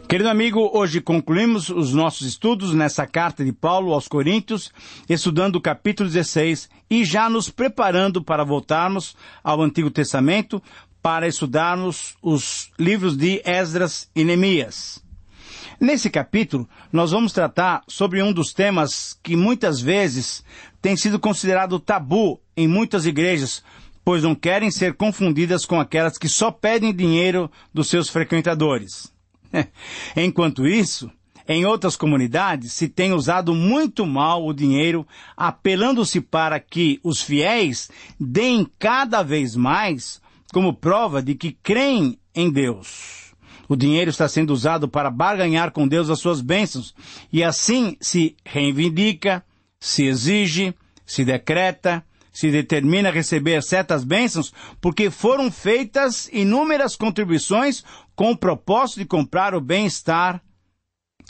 Querido amigo, hoje concluímos os nossos estudos nessa carta de Paulo aos Coríntios, estudando o capítulo 16 e já nos preparando para voltarmos ao Antigo Testamento para estudarmos os livros de Esdras e Neemias. Nesse capítulo, nós vamos tratar sobre um dos temas que muitas vezes tem sido considerado tabu em muitas igrejas, pois não querem ser confundidas com aquelas que só pedem dinheiro dos seus frequentadores. Enquanto isso, em outras comunidades se tem usado muito mal o dinheiro, apelando-se para que os fiéis deem cada vez mais como prova de que creem em Deus. O dinheiro está sendo usado para barganhar com Deus as suas bênçãos, e assim se reivindica, se exige, se decreta, se determina receber certas bênçãos, porque foram feitas inúmeras contribuições com o propósito de comprar o bem-estar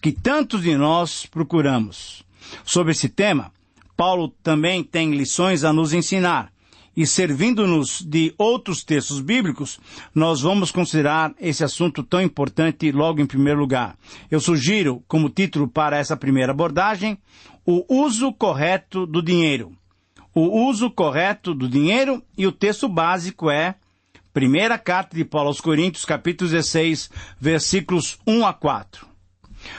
que tantos de nós procuramos. Sobre esse tema, Paulo também tem lições a nos ensinar, e servindo-nos de outros textos bíblicos, nós vamos considerar esse assunto tão importante logo em primeiro lugar. Eu sugiro, como título para essa primeira abordagem, o uso correto do dinheiro. O uso correto do dinheiro, e o texto básico é Primeira Carta de Paulo aos Coríntios, capítulo 16, versículos 1 a 4.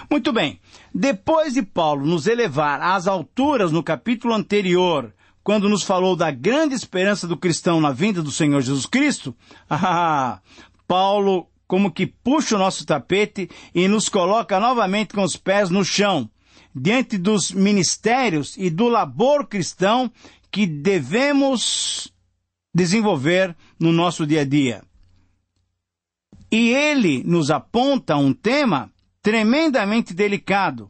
Muito bem, depois de Paulo nos elevar às alturas no capítulo anterior, quando nos falou da grande esperança do cristão na vinda do Senhor Jesus Cristo, Paulo como que puxa o nosso tapete e nos coloca novamente com os pés no chão, diante dos ministérios e do labor cristão que devemos desenvolver no nosso dia a dia. E ele nos aponta um tema tremendamente delicado,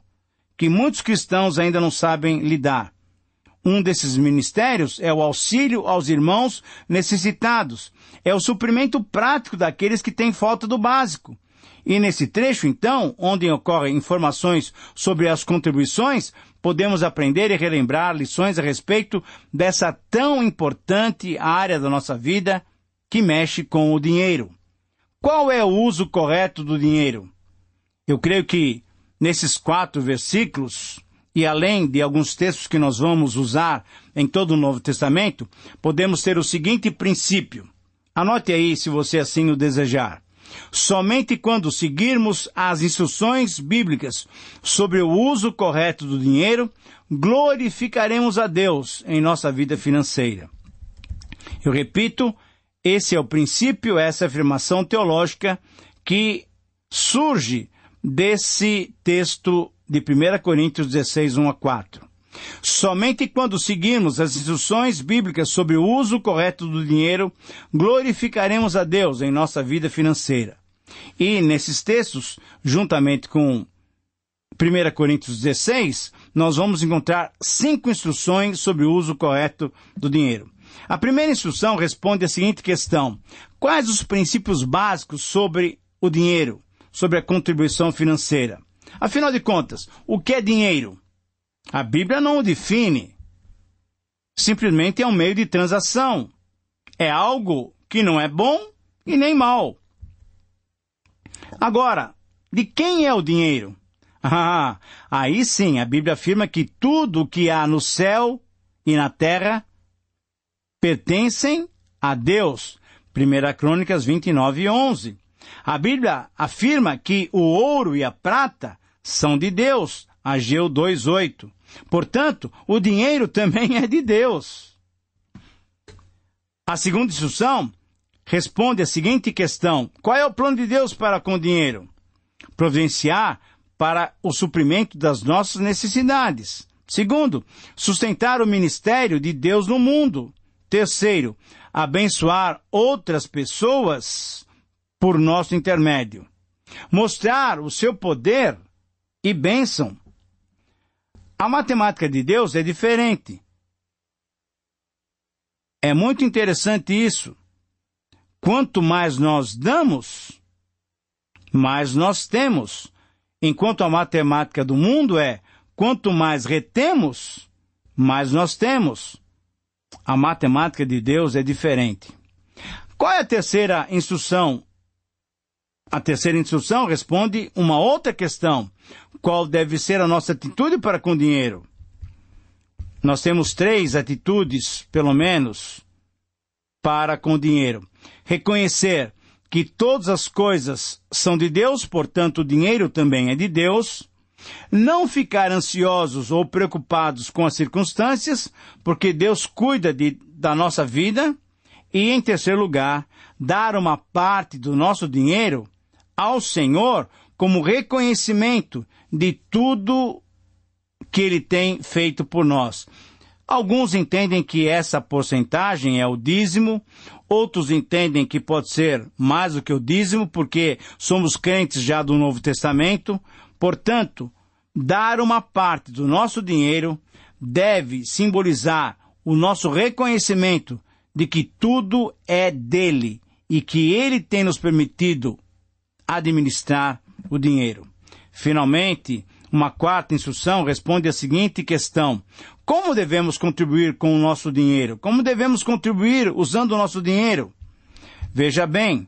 que muitos cristãos ainda não sabem lidar. Um desses ministérios é o auxílio aos irmãos necessitados. É o suprimento prático daqueles que têm falta do básico. E nesse trecho, então, onde ocorrem informações sobre as contribuições, podemos aprender e relembrar lições a respeito dessa tão importante área da nossa vida que mexe com o dinheiro. Qual é o uso correto do dinheiro? Eu creio que nesses 4 versículos, e além de alguns textos que nós vamos usar em todo o Novo Testamento, podemos ter o seguinte princípio. Anote aí se você assim o desejar. Somente quando seguirmos as instruções bíblicas sobre o uso correto do dinheiro, glorificaremos a Deus em nossa vida financeira. Eu repito, esse é o princípio, essa é a afirmação teológica que surge desse texto de 1 Coríntios 16, 1 a 4. Somente quando seguirmos as instruções bíblicas sobre o uso correto do dinheiro, glorificaremos a Deus em nossa vida financeira. E nesses textos, juntamente com 1 Coríntios 16, nós vamos encontrar 5 instruções sobre o uso correto do dinheiro. A primeira instrução responde à seguinte questão: quais os princípios básicos sobre o dinheiro, sobre a contribuição financeira? Afinal de contas, o que é dinheiro? A Bíblia não o define. Simplesmente é um meio de transação. É algo que não é bom e nem mal. Agora, de quem é o dinheiro? Aí sim, a Bíblia afirma que tudo o que há no céu e na terra pertencem a Deus. 1 Crônicas 29, 11. A Bíblia afirma que o ouro e a prata são de Deus. Ageu 2:8. Portanto, o dinheiro também é de Deus. A segunda instrução responde à seguinte questão: qual é o plano de Deus para com o dinheiro? Providenciar para o suprimento das nossas necessidades. Segundo, sustentar o ministério de Deus no mundo. Terceiro, abençoar outras pessoas por nosso intermédio. Mostrar o seu poder e bênção. A matemática de Deus é diferente. É muito interessante isso. Quanto mais nós damos, mais nós temos. Enquanto a matemática do mundo é, quanto mais retemos, mais nós temos. A matemática de Deus é diferente. Qual é a terceira instrução A terceira instrução responde uma outra questão. Qual deve ser a nossa atitude para com o dinheiro? Nós temos 3 atitudes, pelo menos, para com o dinheiro. Reconhecer que todas as coisas são de Deus, portanto o dinheiro também é de Deus. Não ficar ansiosos ou preocupados com as circunstâncias, porque Deus cuida da nossa vida. E, em terceiro lugar, dar uma parte do nosso dinheiro ao Senhor como reconhecimento de tudo que Ele tem feito por nós. Alguns entendem que essa porcentagem é o dízimo, outros entendem que pode ser mais do que o dízimo, porque somos crentes já do Novo Testamento. Portanto, dar uma parte do nosso dinheiro deve simbolizar o nosso reconhecimento de que tudo é dele e que Ele tem nos permitido administrar o dinheiro. Finalmente, uma quarta instrução responde à seguinte questão: como devemos contribuir com o nosso dinheiro? Como devemos contribuir usando o nosso dinheiro? Veja bem,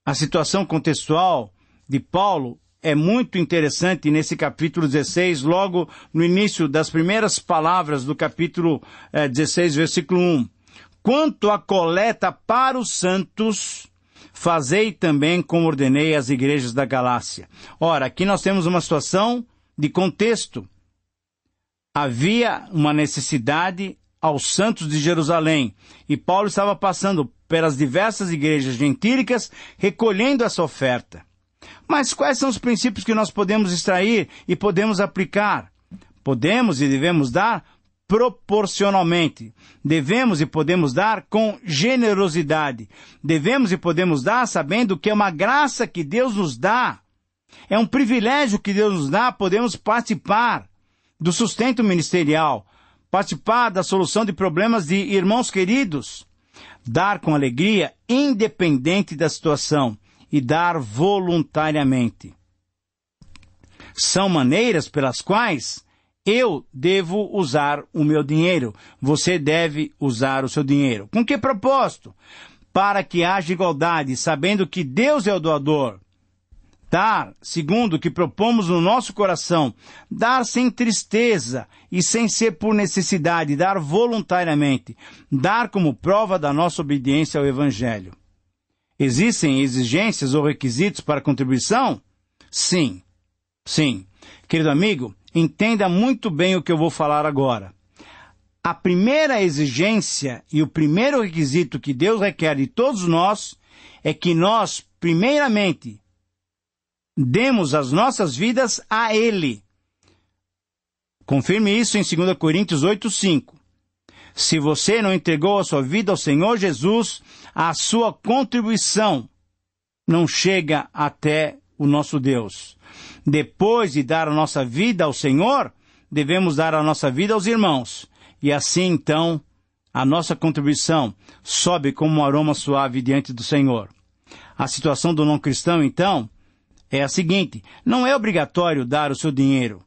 a situação contextual de Paulo é muito interessante nesse capítulo 16, logo no início das primeiras palavras do capítulo 16, versículo 1. Quanto à coleta para os santos, fazei também como ordenei às igrejas da Galácia. Ora, aqui nós temos uma situação de contexto. Havia uma necessidade aos santos de Jerusalém, e Paulo estava passando pelas diversas igrejas gentílicas, recolhendo essa oferta. Mas quais são os princípios que nós podemos extrair e podemos aplicar? Podemos e devemos dar proporcionalmente. Devemos e podemos dar com generosidade. Devemos e podemos dar sabendo que é uma graça que Deus nos dá. É um privilégio que Deus nos dá, podemos participar do sustento ministerial, participar da solução de problemas de irmãos queridos, dar com alegria, independente da situação, e dar voluntariamente. São maneiras pelas quais eu devo usar o meu dinheiro. Você deve usar o seu dinheiro. Com que propósito? Para que haja igualdade, sabendo que Deus é o doador. Dar, segundo o que propomos no nosso coração, dar sem tristeza e sem ser por necessidade, dar voluntariamente, dar como prova da nossa obediência ao Evangelho. Existem exigências ou requisitos para contribuição? Sim. Sim. Querido amigo, entenda muito bem o que eu vou falar agora. A primeira exigência e o primeiro requisito que Deus requer de todos nós é que nós, primeiramente, demos as nossas vidas a Ele. Confirme isso em 2 Coríntios 8:5. Se você não entregou a sua vida ao Senhor Jesus, a sua contribuição não chega até o nosso Deus. Depois de dar a nossa vida ao Senhor, devemos dar a nossa vida aos irmãos. E assim, então, a nossa contribuição sobe como um aroma suave diante do Senhor. A situação do não cristão, então, é a seguinte: não é obrigatório dar o seu dinheiro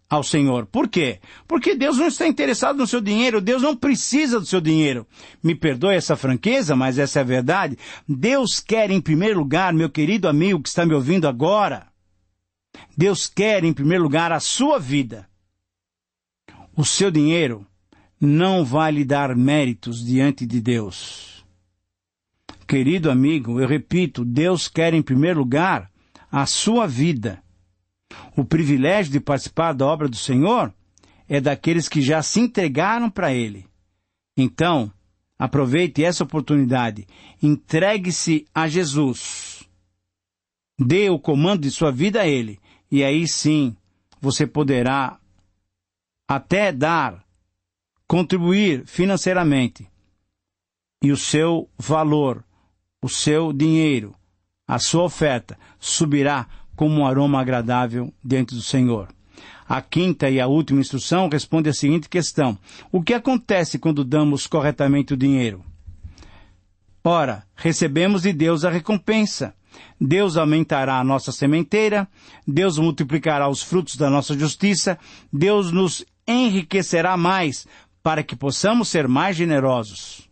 ao Senhor. Por quê? Porque Deus não está interessado no seu dinheiro, Deus não precisa do seu dinheiro. Me perdoe essa franqueza, mas essa é a verdade. Deus quer, em primeiro lugar, meu querido amigo que está me ouvindo agora, Deus quer, em primeiro lugar, a sua vida. O seu dinheiro não vai lhe dar méritos diante de Deus. Querido amigo, eu repito, Deus quer, em primeiro lugar, a sua vida. O privilégio de participar da obra do Senhor é daqueles que já se entregaram para Ele. Então, aproveite essa oportunidade. Entregue-se a Jesus. Dê o comando de sua vida a Ele. E aí sim, você poderá até contribuir financeiramente. E o seu valor, o seu dinheiro, a sua oferta subirá como um aroma agradável diante do Senhor. A quinta e a última instrução responde a seguinte questão: o que acontece quando damos corretamente o dinheiro? Ora, recebemos de Deus a recompensa. Deus aumentará a nossa sementeira, Deus multiplicará os frutos da nossa justiça, Deus nos enriquecerá mais para que possamos ser mais generosos.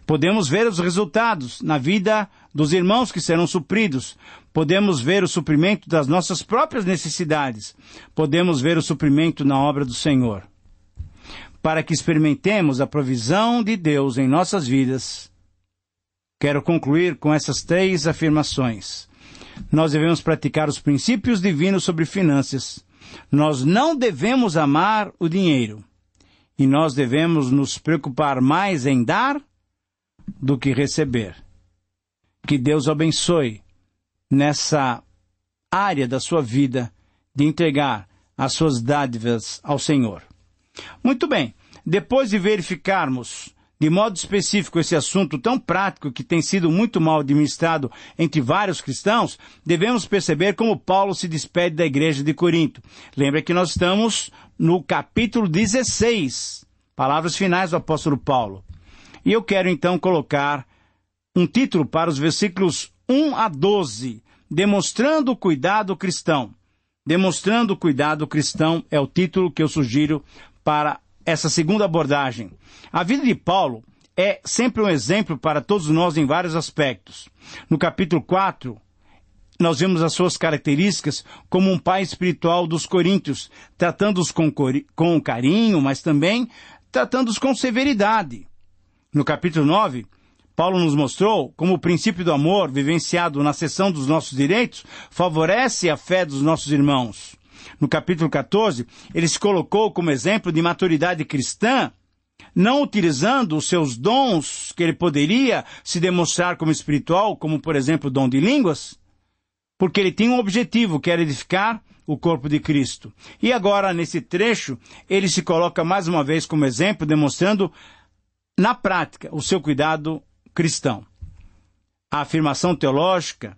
Podemos ver os resultados na vida dos irmãos que serão supridos. Podemos ver o suprimento das nossas próprias necessidades. Podemos ver o suprimento na obra do Senhor. Para que experimentemos a provisão de Deus em nossas vidas, quero concluir com essas 3 afirmações. Nós devemos praticar os princípios divinos sobre finanças. Nós não devemos amar o dinheiro. E nós devemos nos preocupar mais em dar do que receber. Que Deus abençoe nessa área da sua vida de entregar as suas dádivas ao Senhor. Muito bem, depois de verificarmos de modo específico esse assunto tão prático que tem sido muito mal administrado entre vários cristãos, devemos perceber como Paulo se despede da igreja de Corinto. Lembra que nós estamos no capítulo 16, palavras finais do apóstolo Paulo. E eu quero então colocar um título para os versículos 1 a 12, demonstrando o cuidado cristão. Demonstrando o cuidado cristão é o título que eu sugiro para essa segunda abordagem. A vida de Paulo é sempre um exemplo para todos nós em vários aspectos. No capítulo 4, nós vemos as suas características como um pai espiritual dos coríntios, tratando-os com carinho, mas também tratando-os com severidade. No capítulo 9, Paulo nos mostrou como o princípio do amor, vivenciado na cessão dos nossos direitos, favorece a fé dos nossos irmãos. No capítulo 14, ele se colocou como exemplo de maturidade cristã, não utilizando os seus dons que ele poderia se demonstrar como espiritual, como por exemplo o dom de línguas, porque ele tinha um objetivo, que era edificar o corpo de Cristo. E agora, nesse trecho, ele se coloca mais uma vez como exemplo, demonstrando na prática o seu cuidado cristão. A afirmação teológica,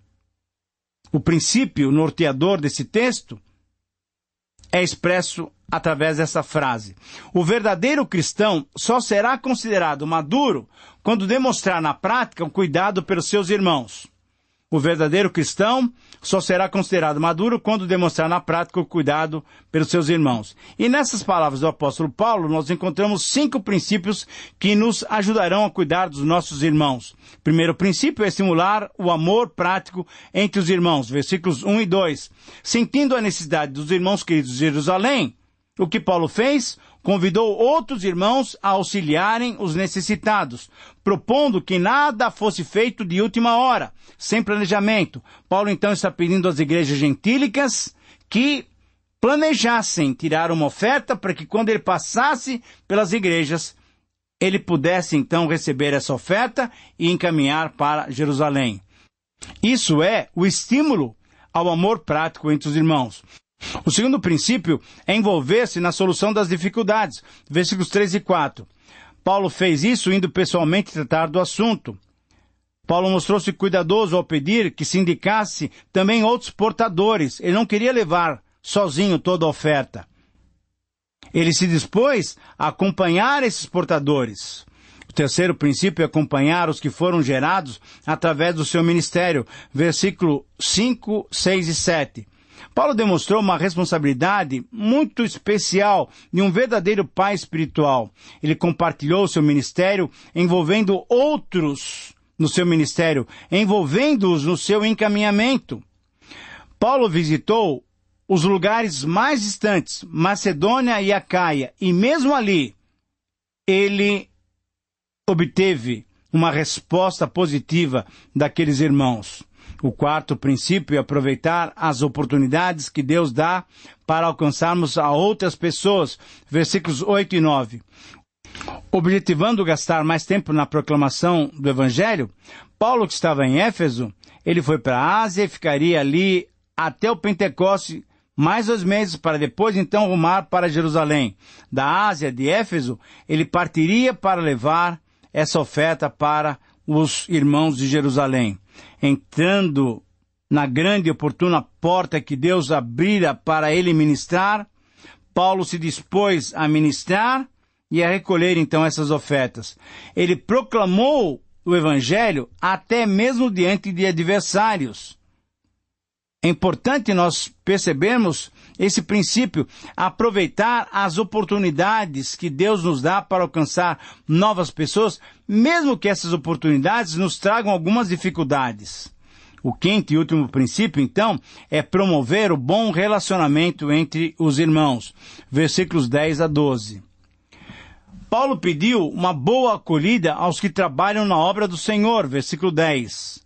o princípio norteador desse texto, é expresso através dessa frase. O verdadeiro cristão só será considerado maduro quando demonstrar na prática um cuidado pelos seus irmãos. O verdadeiro cristão só será considerado maduro quando demonstrar na prática o cuidado pelos seus irmãos. E nessas palavras do apóstolo Paulo, nós encontramos 5 princípios que nos ajudarão a cuidar dos nossos irmãos. O primeiro princípio é estimular o amor prático entre os irmãos, versículos 1 e 2. Sentindo a necessidade dos irmãos queridos de Jerusalém, o que Paulo fez? Convidou outros irmãos a auxiliarem os necessitados, propondo que nada fosse feito de última hora, sem planejamento. Paulo então está pedindo às igrejas gentílicas que planejassem tirar uma oferta para que quando ele passasse pelas igrejas, ele pudesse então receber essa oferta e encaminhar para Jerusalém. Isso é o estímulo ao amor prático entre os irmãos. O segundo princípio é envolver-se na solução das dificuldades, versículos 3 e 4. Paulo fez isso indo pessoalmente tratar do assunto. Paulo mostrou-se cuidadoso ao pedir que se indicasse também outros portadores. Ele não queria levar sozinho toda a oferta. Ele se dispôs a acompanhar esses portadores. O terceiro princípio é acompanhar os que foram gerados através do seu ministério, versículo 5, 6 e 7. Paulo demonstrou uma responsabilidade muito especial de um verdadeiro pai espiritual. Ele compartilhou seu ministério, envolvendo outros no seu ministério, envolvendo-os no seu encaminhamento. Paulo visitou os lugares mais distantes, Macedônia e Acaia, e mesmo ali, ele obteve uma resposta positiva daqueles irmãos. O quarto princípio é aproveitar as oportunidades que Deus dá para alcançarmos a outras pessoas. Versículos 8 e 9. Objetivando gastar mais tempo na proclamação do Evangelho, Paulo, que estava em Éfeso, ele foi para a Ásia e ficaria ali até o Pentecoste, mais 2 meses, para depois então rumar para Jerusalém. Da Ásia, de Éfeso, ele partiria para levar essa oferta para os irmãos de Jerusalém. Entrando na grande e oportuna porta que Deus abrira para ele ministrar, Paulo se dispôs a ministrar e a recolher então essas ofertas. Ele proclamou o Evangelho até mesmo diante de adversários. É importante nós percebermos esse princípio, aproveitar as oportunidades que Deus nos dá para alcançar novas pessoas, mesmo que essas oportunidades nos tragam algumas dificuldades. O quinto e último princípio, então, é promover o bom relacionamento entre os irmãos. Versículos 10 a 12. Paulo pediu uma boa acolhida aos que trabalham na obra do Senhor. Versículo 10.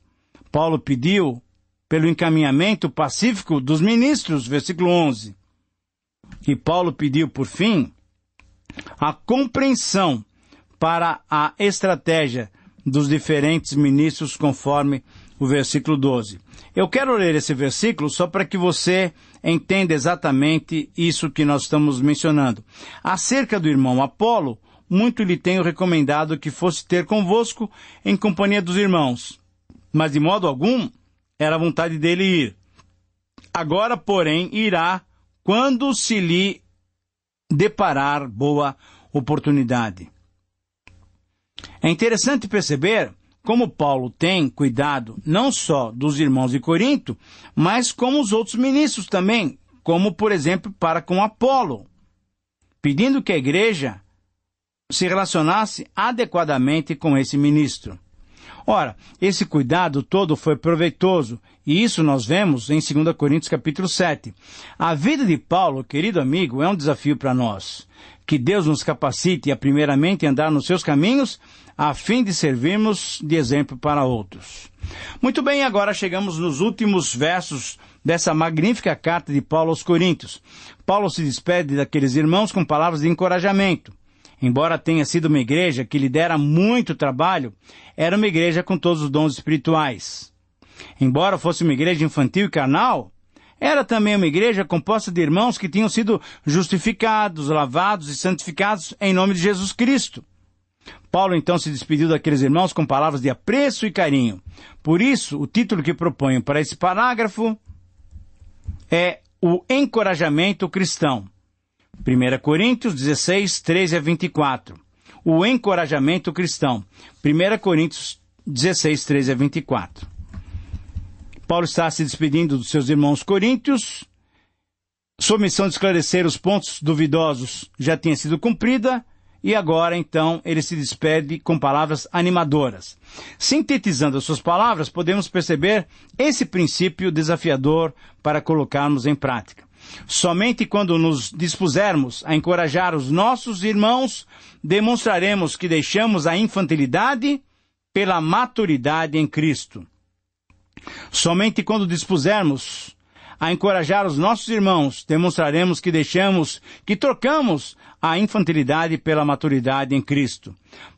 Paulo pediu pelo encaminhamento pacífico dos ministros. Versículo 11. E Paulo pediu, por fim, a compreensão para a estratégia dos diferentes ministros, conforme o versículo 12. Eu quero ler esse versículo só para que você entenda exatamente isso que nós estamos mencionando. Acerca do irmão Apolo, muito lhe tenho recomendado que fosse ter convosco em companhia dos irmãos, mas de modo algum era a vontade dele ir. Agora, porém, irá quando se lhe deparar boa oportunidade. É interessante perceber como Paulo tem cuidado não só dos irmãos de Corinto, mas como os outros ministros também, como, por exemplo, para com Apolo, pedindo que a igreja se relacionasse adequadamente com esse ministro. Ora, esse cuidado todo foi proveitoso, e isso nós vemos em 2 Coríntios capítulo 7. A vida de Paulo, querido amigo, é um desafio para nós. Que Deus nos capacite a primeiramente andar nos seus caminhos, a fim de servirmos de exemplo para outros. Muito bem, agora chegamos nos últimos versos dessa magnífica carta de Paulo aos Coríntios. Paulo se despede daqueles irmãos com palavras de encorajamento. Embora tenha sido uma igreja que lhe dera muito trabalho, era uma igreja com todos os dons espirituais. Embora fosse uma igreja infantil e carnal, era também uma igreja composta de irmãos que tinham sido justificados, lavados e santificados em nome de Jesus Cristo. Paulo então se despediu daqueles irmãos com palavras de apreço e carinho. Por isso, o título que proponho para esse parágrafo é o encorajamento cristão. 1 Coríntios 16, 13 a 24. O encorajamento cristão. 1 Coríntios 16, 13 a 24. Paulo está se despedindo dos seus irmãos coríntios. Sua missão de esclarecer os pontos duvidosos já tinha sido cumprida, e agora, então, ele se despede com palavras animadoras. Sintetizando as suas palavras, podemos perceber esse princípio desafiador para colocarmos em prática. Somente quando nos dispusermos a encorajar os nossos irmãos, demonstraremos que deixamos a infantilidade pela maturidade em Cristo. Somente quando dispusermos a encorajar os nossos irmãos, demonstraremos que trocamos a infantilidade pela maturidade em Cristo.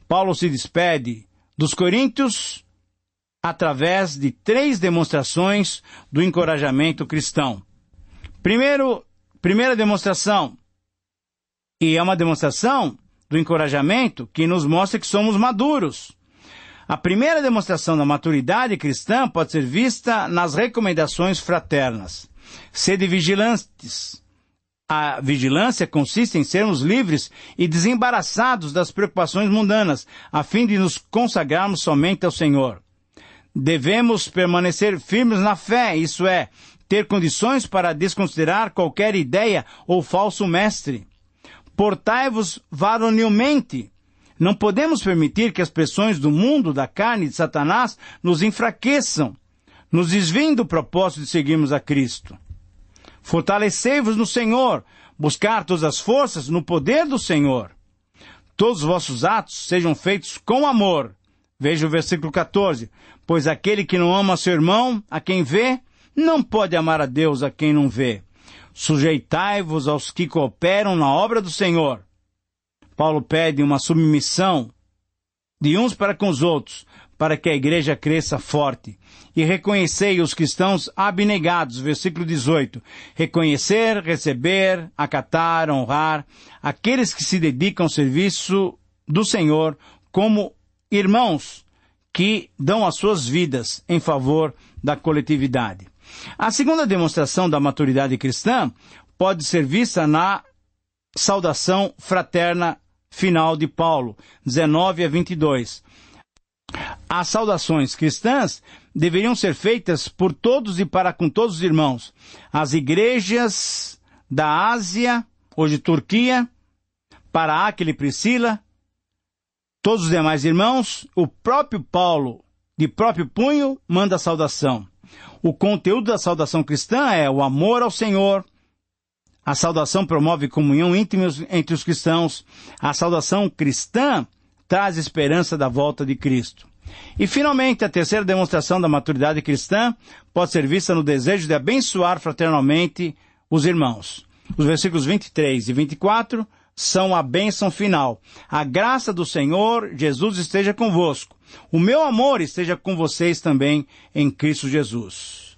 Paulo se despede dos coríntios através de 3 demonstrações do encorajamento cristão. Primeira demonstração, e é uma demonstração do encorajamento que nos mostra que somos maduros. A primeira demonstração da maturidade cristã pode ser vista nas recomendações fraternas. Sede vigilantes. A vigilância consiste em sermos livres e desembaraçados das preocupações mundanas, a fim de nos consagrarmos somente ao Senhor. Devemos permanecer firmes na fé, isso é, ter condições para desconsiderar qualquer ideia ou falso mestre. Portai-vos varonilmente. Não podemos permitir que as pressões do mundo, da carne e de Satanás nos enfraqueçam, nos desviem do propósito de seguirmos a Cristo. Fortalecei-vos no Senhor, buscar todas as forças no poder do Senhor. Todos os vossos atos sejam feitos com amor. Veja o versículo 14. Pois aquele que não ama seu irmão, a quem vê, não pode amar a Deus a quem não vê. Sujeitai-vos aos que cooperam na obra do Senhor. Paulo pede uma submissão de uns para com os outros, para que a igreja cresça forte. E reconhecei os cristãos abnegados, versículo 18. Reconhecer, receber, acatar, honrar, aqueles que se dedicam ao serviço do Senhor como irmãos que dão as suas vidas em favor da coletividade. A segunda demonstração da maturidade cristã pode ser vista na saudação fraterna final de Paulo, 19 a 22. As saudações cristãs deveriam ser feitas por todos e para com todos os irmãos. As igrejas da Ásia, hoje Turquia, para Áquila e Priscila, todos os demais irmãos, o próprio Paulo, de próprio punho, manda a saudação. O conteúdo da saudação cristã é o amor ao Senhor. A saudação promove comunhão íntima entre os cristãos. A saudação cristã traz esperança da volta de Cristo. E, finalmente, a terceira demonstração da maturidade cristã pode ser vista no desejo de abençoar fraternalmente os irmãos. Os versículos 23 e 24 são a bênção final. A graça do Senhor Jesus esteja convosco. O meu amor esteja com vocês também em Cristo Jesus.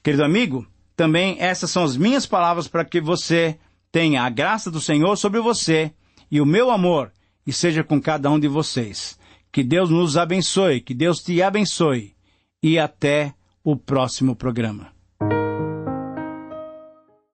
Querido amigo, também essas são as minhas palavras para que você tenha a graça do Senhor sobre você e o meu amor esteja com cada um de vocês. Que Deus nos abençoe, que Deus te abençoe e até o próximo programa.